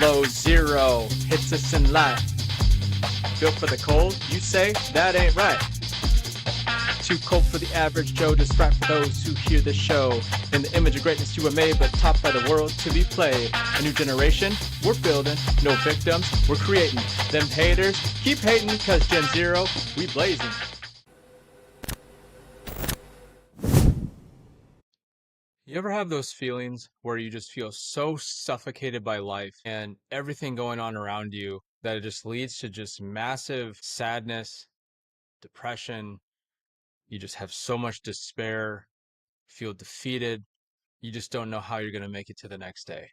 below zero hits us in life. Built for the cold, you say that ain't right. Too cold for the average Joe, just right for those who hear the show. In the image of greatness you were made, but taught by the world to be played. A new generation, we're building, no victims, we're creating. Them haters, keep hating, cause Gen Zero, we blazing. You ever have those feelings where you just feel so suffocated by life and everything going on around you that it just leads to just massive sadness, depression? You just have so much despair, feel defeated. You just don't know how you're going to make it to the next day.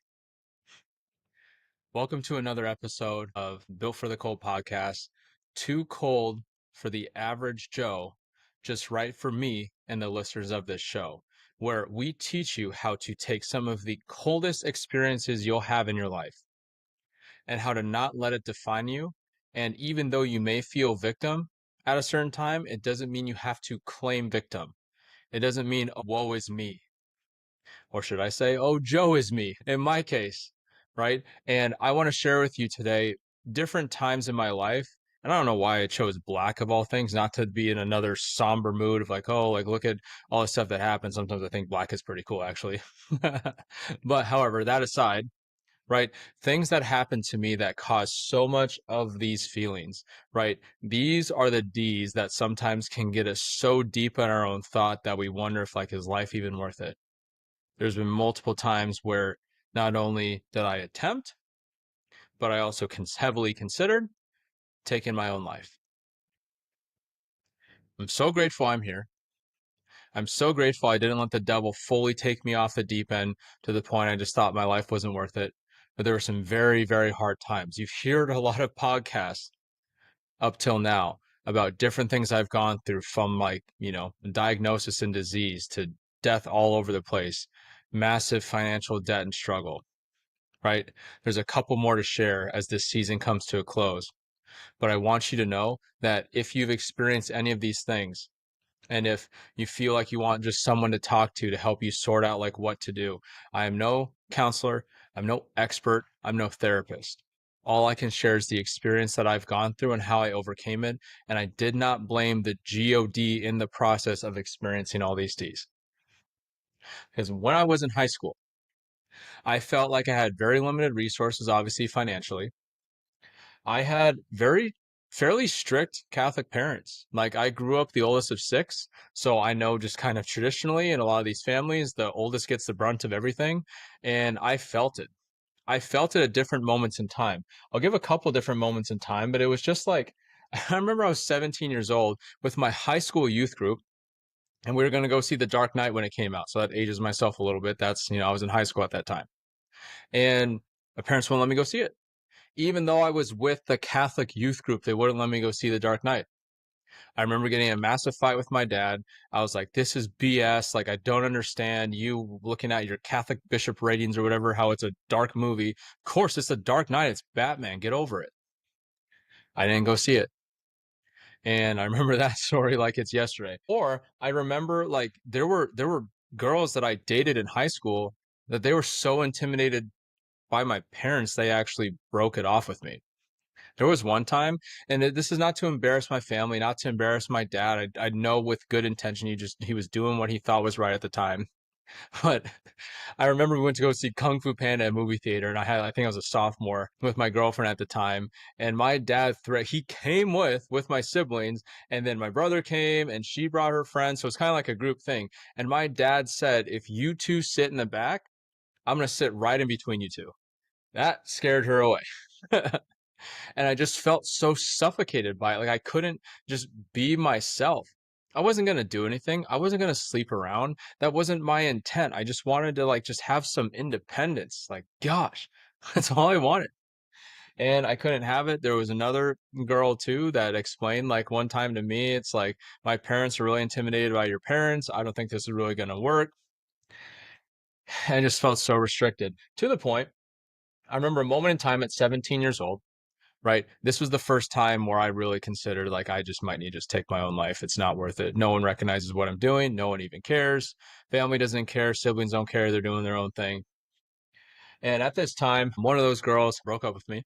Welcome to another episode of Built for the Cold podcast. Too cold for the average Joe, just right for me and the listeners of this show, where we teach you how to take some of the coldest experiences you'll have in your life and how to not let it define you. And even though you may feel victim at a certain time, it doesn't mean you have to claim victim. It doesn't mean, oh, woe is me. Or should I say, oh, Joe is me in my case, right? And I want to share with you today different times in my life. And I don't know why I chose black of all things, not to be in another somber mood of like, oh, like look at all the stuff that happened. Sometimes I think black is pretty cool, actually. But however, that aside, right? Things that happen to me that cause so much of these feelings, right? These are the D's that sometimes can get us so deep in our own thought that we wonder if like, is life even worth it? There's been multiple times where not only did I attempt, but I also heavily considered taking my own life. I'm so grateful I'm here. I'm so grateful I didn't let the devil fully take me off the deep end to the point I just thought my life wasn't worth it. But there were some very, very hard times. You've heard a lot of podcasts up till now about different things I've gone through, from like, diagnosis and disease to death all over the place, massive financial debt and struggle. Right? There's a couple more to share as this season comes to a close. But I want you to know that if you've experienced any of these things, and if you feel like you want just someone to talk to help you sort out like what to do, I am no counselor, I'm no expert, I'm no therapist. All I can share is the experience that I've gone through and how I overcame it. And I did not blame the God in the process of experiencing all these D's. Because when I was in high school, I felt like I had very limited resources, obviously financially. I had fairly strict Catholic parents. Like I grew up the oldest of six, so I know just kind of traditionally in a lot of these families, the oldest gets the brunt of everything, and I felt it. I felt it at different moments in time. I'll give a couple different moments in time, but it was just like I remember I was 17 years old with my high school youth group, and we were going to go see The Dark Knight when it came out. So that ages myself a little bit. That's, I was in high school at that time. And my parents wouldn't let me go see it. Even though I was with the Catholic youth group, they wouldn't let me go see The Dark Knight. I remember getting a massive fight with my dad. I was like, this is BS. Like, I don't understand you looking at your Catholic bishop ratings or whatever, how it's a dark movie. Of course, it's a Dark Knight. It's Batman. Get over it. I didn't go see it. And I remember that story like it's yesterday. Or I remember like there were girls that I dated in high school that they were so intimidated by my parents, they actually broke it off with me. There was one time, and this is not to embarrass my family, not to embarrass my dad. I know with good intention, he was doing what he thought was right at the time. But I remember we went to go see Kung Fu Panda at a movie theater, and I think I was a sophomore with my girlfriend at the time. And my dad he came with my siblings, and then my brother came, and she brought her friends. So it's kind of like a group thing. And my dad said, if you two sit in the back, I'm gonna sit right in between you two. That scared her away. And I just felt so suffocated by it. Like I couldn't just be myself. I wasn't going to do anything. I wasn't going to sleep around. That wasn't my intent. I just wanted to like just have some independence. Like, gosh, that's all I wanted. And I couldn't have it. There was another girl too that explained like one time to me, it's like, my parents are really intimidated by your parents. I don't think this is really going to work. And I just felt so restricted to the point. I remember a moment in time at 17 years old, right? This was the first time where I really considered like I just might need to just take my own life. It's not worth it. No one recognizes what I'm doing. No one even cares. Family doesn't care. Siblings don't care. They're doing their own thing. And at this time, one of those girls broke up with me,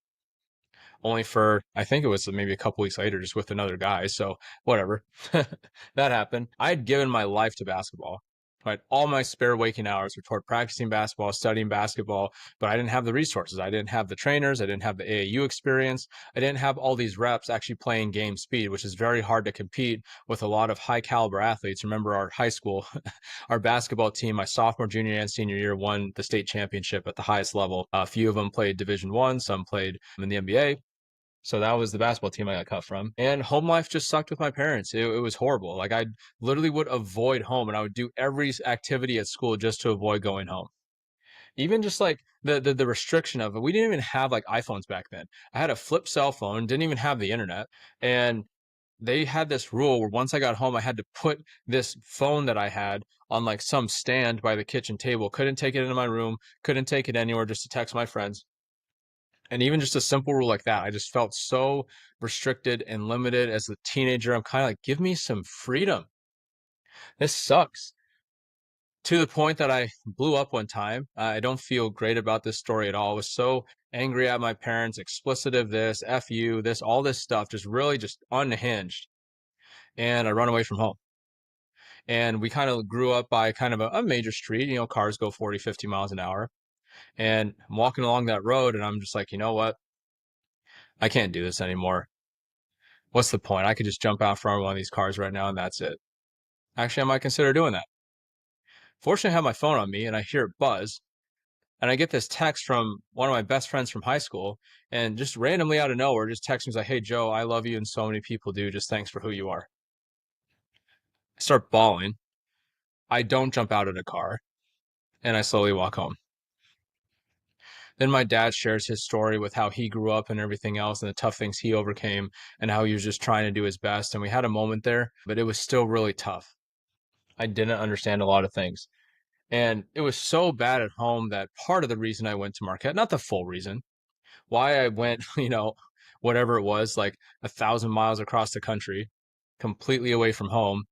only for, I think it was maybe a couple weeks later, just with another guy. So whatever. That happened. I had given my life to basketball. Right. All my spare waking hours were toward practicing basketball, studying basketball, but I didn't have the resources. I didn't have the trainers. I didn't have the AAU experience. I didn't have all these reps actually playing game speed, which is very hard to compete with a lot of high caliber athletes. Remember our high school, our basketball team, my sophomore, junior, and senior year won the state championship at the highest level. A few of them played Division I, some played in the NBA. So that was the basketball team I got cut from. And home life just sucked with my parents. It was horrible. Like I literally would avoid home and I would do every activity at school just to avoid going home. Even just like the restriction of it. We didn't even have like iPhones back then. I had a flip cell phone, didn't even have the internet. And they had this rule where once I got home, I had to put this phone that I had on like some stand by the kitchen table. Couldn't take it into my room, couldn't take it anywhere just to text my friends. And even just a simple rule like that, I just felt so restricted and limited as a teenager. I'm kind of like, give me some freedom. This sucks. To the point that I blew up one time. I don't feel great about this story at all. I was so angry at my parents, explicit of this, F you, this, all this stuff, just really just unhinged. And I run away from home. And we kind of grew up by kind of a major street, cars go 40, 50 miles an hour. And I'm walking along that road and I'm just like, you know what? I can't do this anymore. What's the point? I could just jump out from one of these cars right now and that's it. Actually, I might consider doing that. Fortunately, I have my phone on me and I hear it buzz. And I get this text from one of my best friends from high school. And just randomly out of nowhere, just text me like, hey, Joe, I love you. And so many people do. Just thanks for who you are. I start bawling. I don't jump out of the car and I slowly walk home. Then my dad shares his story with how he grew up and everything else and the tough things he overcame and how he was just trying to do his best. And we had a moment there, but it was still really tough. I didn't understand a lot of things. And it was so bad at home that part of the reason I went to Marquette, not the full reason, why I went, whatever it was, like 1,000 miles across the country, completely away from home,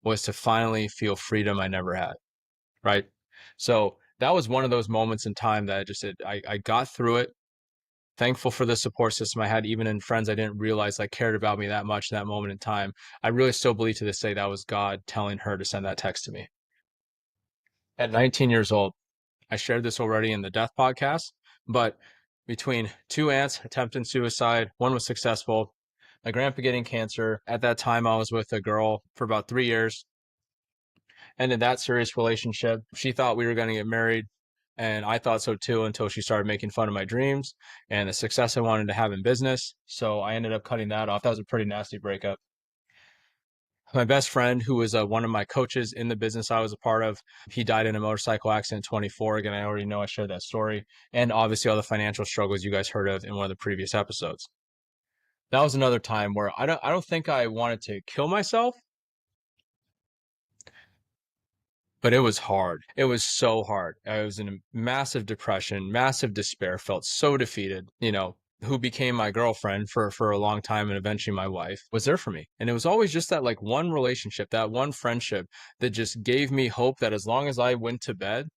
was to finally feel freedom I never had. Right. So that was one of those moments in time that I got through it. Thankful for the support system I had, even in friends I didn't realize like cared about me that much in that moment in time. I really still believe to this day that was God telling her to send that text to me. At 19 years old, I shared this already in the death podcast, but between two aunts attempting suicide, one was successful, my grandpa getting cancer. At that time, I was with a girl for about 3 years, ended that serious relationship. She thought we were going to get married, and I thought so too until she started making fun of my dreams and the success I wanted to have in business. So I ended up cutting that off. That was a pretty nasty breakup. My best friend, who was one of my coaches in the business I was a part of, he died in a motorcycle accident at 24. Again, I already know I shared that story. And obviously all the financial struggles you guys heard of in one of the previous episodes. That was another time where I don't think I wanted to kill myself, but it was hard. It was so hard. I was in a massive depression, massive despair, felt so defeated. Who became my girlfriend for a long time and eventually my wife, was there for me. And it was always just that like one relationship, that one friendship that just gave me hope that as long as I went to bed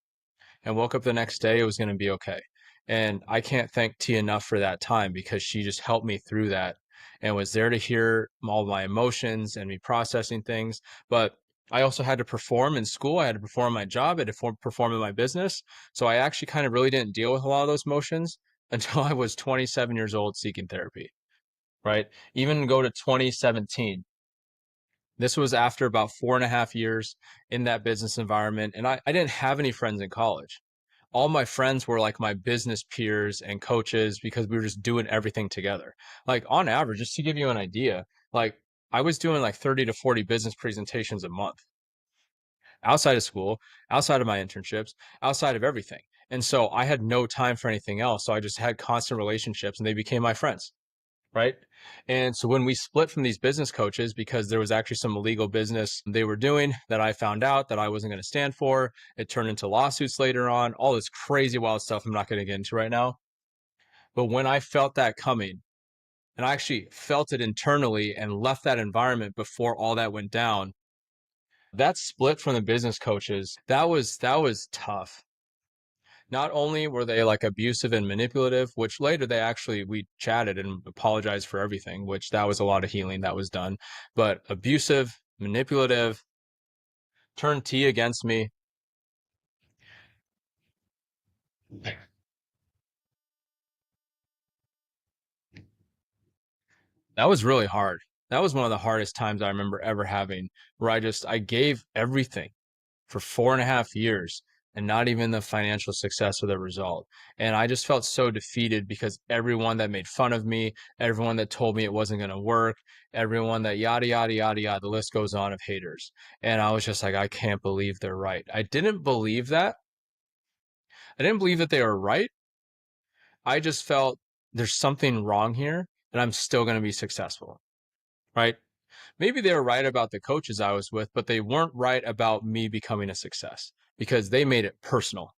and woke up the next day, it was going to be okay. And I can't thank T enough for that time because she just helped me through that and was there to hear all my emotions and me processing things. But I also had to perform in school. I had to perform my job. I had to perform in my business. So I actually kind of really didn't deal with a lot of those emotions until I was 27 years old seeking therapy, right? Even go to 2017. This was after about 4.5 years in that business environment. And I didn't have any friends in college. All my friends were like my business peers and coaches because we were just doing everything together. Like on average, just to give you an idea, like I was doing like 30 to 40 business presentations a month outside of school, outside of my internships, outside of everything. And so I had no time for anything else. So I just had constant relationships and they became my friends. Right. And so when we split from these business coaches, because there was actually some illegal business they were doing that I found out that I wasn't going to stand for, it turned into lawsuits later on, all this crazy wild stuff I'm not going to get into right now. But when I felt that coming, and I actually felt it internally and left that environment before all that went down, that split from the business coaches, that was tough. Not only were they like abusive and manipulative, which later we chatted and apologized for everything, which that was a lot of healing that was done, but abusive, manipulative, turned T against me. That was really hard. That was one of the hardest times I remember ever having, where I gave everything for 4.5 years and not even the financial success of the result. And I just felt so defeated because everyone that made fun of me, everyone that told me it wasn't going to work, everyone that yada, yada, yada, yada, the list goes on of haters. And I was just like, I can't believe they're right. I didn't believe that. I didn't believe that they were right. I just felt there's something wrong here and I'm still going to be successful, right? Maybe they were right about the coaches I was with, but they weren't right about me becoming a success because they made it personal.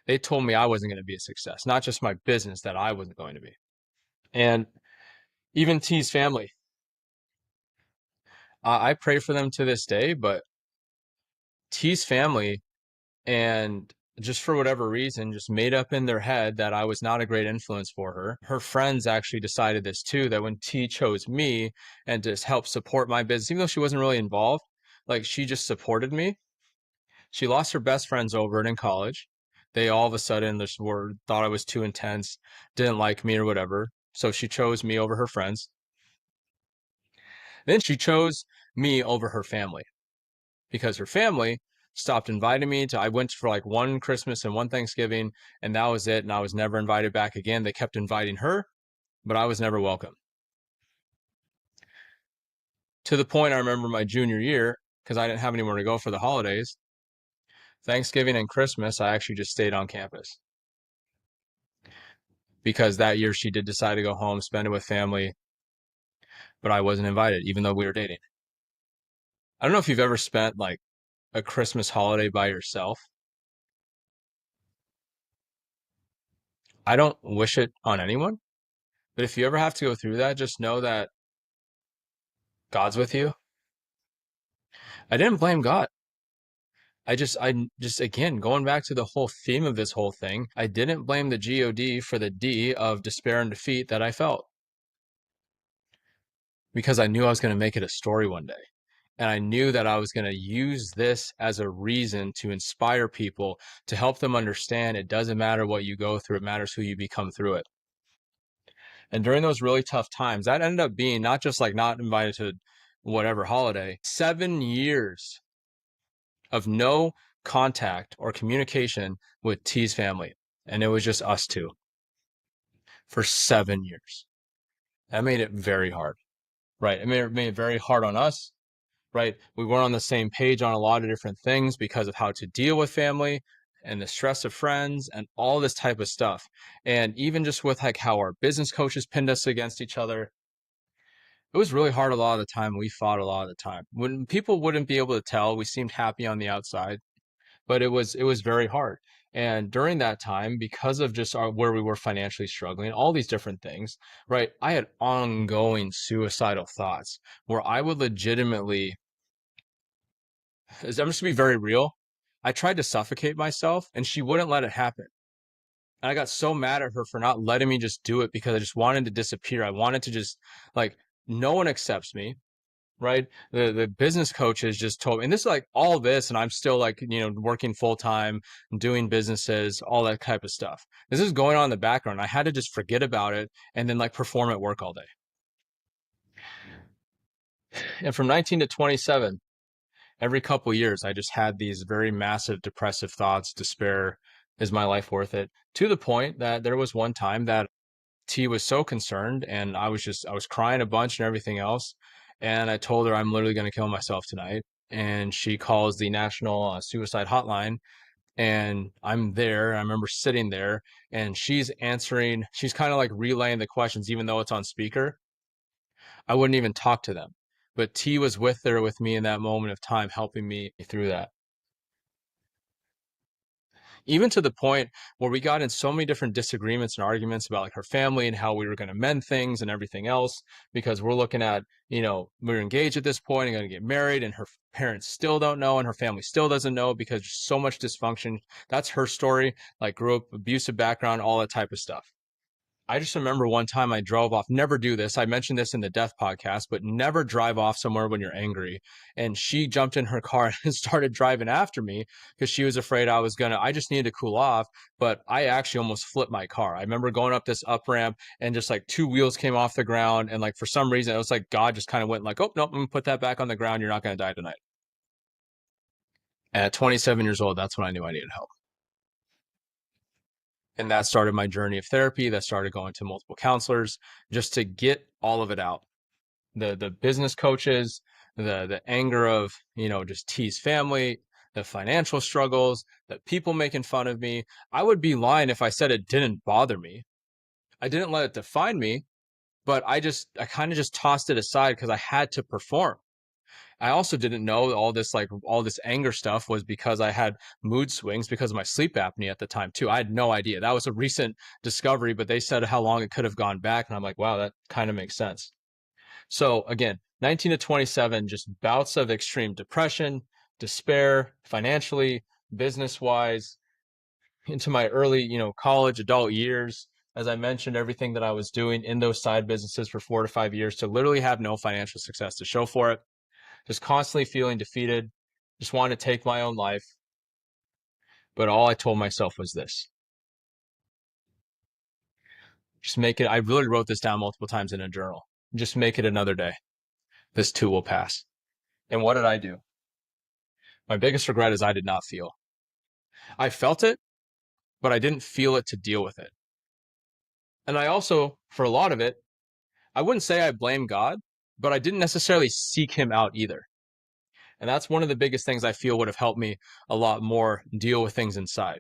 They told me I wasn't going to be a success, not just my business, that I wasn't going to be. And even T's family, I pray for them to this day, but T's family, and just for whatever reason, just made up in their head that I was not a great influence for her. Her friends actually decided this too, that when T chose me and to help support my business, even though she wasn't really involved, like she just supported me. She lost her best friends over it in college. They all of a sudden just were thought I was too intense, didn't like me or whatever. So she chose me over her friends. Then she chose me over her family because her family stopped inviting me to. I went for like one Christmas and one Thanksgiving, and that was it. And I was never invited back again. They kept inviting her, but I was never welcome. To the point I remember my junior year, because I didn't have anywhere to go for the holidays, Thanksgiving and Christmas, I actually just stayed on campus because that year she did decide to go home, spend it with family, but I wasn't invited, even though we were dating. I don't know if you've ever spent like a Christmas holiday by yourself. I don't wish it on anyone, but if you ever have to go through that, just know that God's with you. I didn't blame God. Again, going back to the whole theme of this whole thing, I didn't blame the God for the D of despair and defeat that I felt because I knew I was going to make it a story one day. And I knew that I was going to use this as a reason to inspire people, to help them understand it doesn't matter what you go through, it matters who you become through it. And during those really tough times, that ended up being not just like not invited to whatever holiday, 7 years of no contact or communication with T's family. And it was just us two for 7 years. That made it very hard, right? It made it very hard on us, right? We weren't on the same page on a lot of different things because of how to deal with family and the stress of friends and all this type of stuff. And even just with like how our business coaches pinned us against each other, it was really hard a lot of the time. We fought a lot of the time. When people wouldn't be able to tell, we seemed happy on the outside, but it was very hard. And during that time, because of just where we were financially struggling, all these different things, right? I had ongoing suicidal thoughts where I would legitimately, I'm just gonna be very real. I tried to suffocate myself and she wouldn't let it happen. And I got so mad at her for not letting me just do it because I just wanted to disappear. I wanted to just like, no one accepts me, right? The business coaches just told me, and this is like all this, and I'm still like, working full time, doing businesses, all that type of stuff. This is going on in the background. I had to just forget about it and then like perform at work all day. And from 19 to 27, every couple years, I just had these very massive depressive thoughts, despair. Is my life worth it? To the point that there was one time that T was so concerned and I was crying a bunch and everything else. And I told her I'm literally going to kill myself tonight. And she calls the national suicide hotline and I'm there. I remember sitting there and she's kind of like relaying the questions, even though it's on speaker. I wouldn't even talk to them. But T was with me in that moment of time, helping me through that. even to the point where we got in so many different disagreements and arguments about like her family and how we were going to mend things and everything else, because we're looking at, we're engaged at this point and going to get married, and her parents still don't know and her family still doesn't know because there's so much dysfunction. That's her story, like grew up abusive background, all that type of stuff. I just remember one time I drove off, never do this. I mentioned this in the death podcast, but never drive off somewhere when you're angry. And she jumped in her car and started driving after me because she was afraid I just needed to cool off. But I actually almost flipped my car. I remember going up this up ramp and just like two wheels came off the ground. And like, for some reason, it was like God just kind of went like, oh, no, I'm going to put that back on the ground. You're not going to die tonight. And at 27 years old, that's when I knew I needed help. And that started my journey of therapy. That started going to multiple counselors just to get all of it out. The business coaches, the anger of, just T's family, the financial struggles, the people making fun of me. I would be lying if I said it didn't bother me. I didn't let it define me, but I kind of just tossed it aside because I had to perform. I also didn't know all this anger stuff was because I had mood swings because of my sleep apnea at the time too. I had no idea. That was a recent discovery, but they said how long it could have gone back. And I'm like, wow, that kind of makes sense. So again, 19 to 27, just bouts of extreme depression, despair, financially, business-wise, into my early, college adult years. As I mentioned, everything that I was doing in those side businesses for 4 to 5 years to literally have no financial success to show for it. Just constantly feeling defeated, just wanted to take my own life. But all I told myself was this. Just make it. I really wrote this down multiple times in a journal. Just make it another day. This too will pass. And what did I do? My biggest regret is I did not feel. I felt it, but I didn't feel it to deal with it. And I also, for a lot of it, I wouldn't say I blame God, but I didn't necessarily seek him out either. And that's one of the biggest things I feel would have helped me a lot more deal with things inside,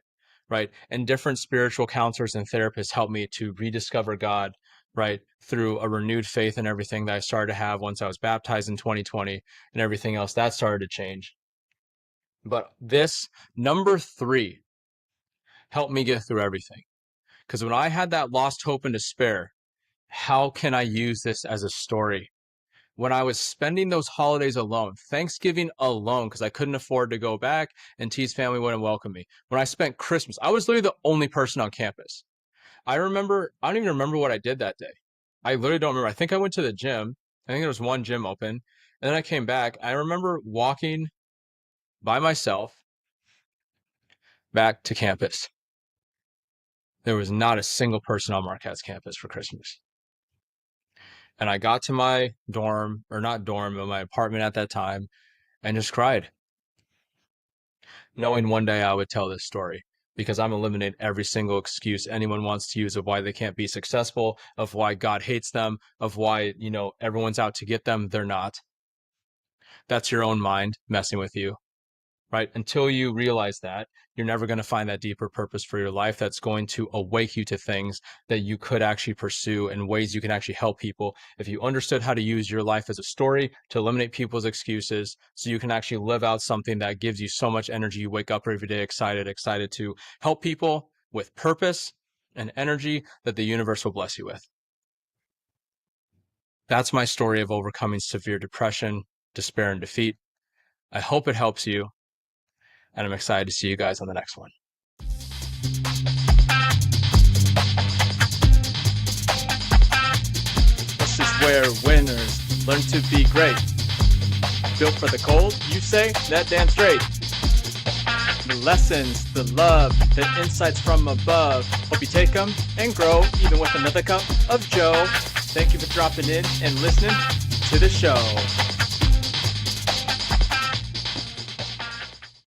right? And different spiritual counselors and therapists helped me to rediscover God, right? Through a renewed faith and everything that I started to have once I was baptized in 2020 and everything else that started to change. But this number 3 helped me get through everything. Because when I had that lost hope and despair, how can I use this as a story? When I was spending those holidays alone, Thanksgiving alone, because I couldn't afford to go back and T's family wouldn't welcome me. When I spent Christmas, I was literally the only person on campus. I don't even remember what I did that day. I literally don't remember. I think I went to the gym. I think there was one gym open. And then I came back. I remember walking by myself back to campus. There was not a single person on Marquette's campus for Christmas. And I got to my dorm, or not dorm, but my apartment at that time, and just cried. Knowing one day I would tell this story, because I'm eliminating every single excuse anyone wants to use of why they can't be successful, of why God hates them, of why, everyone's out to get them. They're not. That's your own mind messing with you, right? Until you realize that, you're never going to find that deeper purpose for your life that's going to awake you to things that you could actually pursue and ways you can actually help people. If you understood how to use your life as a story to eliminate people's excuses so you can actually live out something that gives you so much energy, you wake up every day excited to help people with purpose and energy that the universe will bless you with. That's my story of overcoming severe depression, despair, and defeat. I hope it helps you. And I'm excited to see you guys on the next one. This is where winners learn to be great. Built for the cold, you say? That damn straight. The lessons, the love, the insights from above. Hope you take them and grow, even with another cup of Joe. Thank you for dropping in and listening to the show.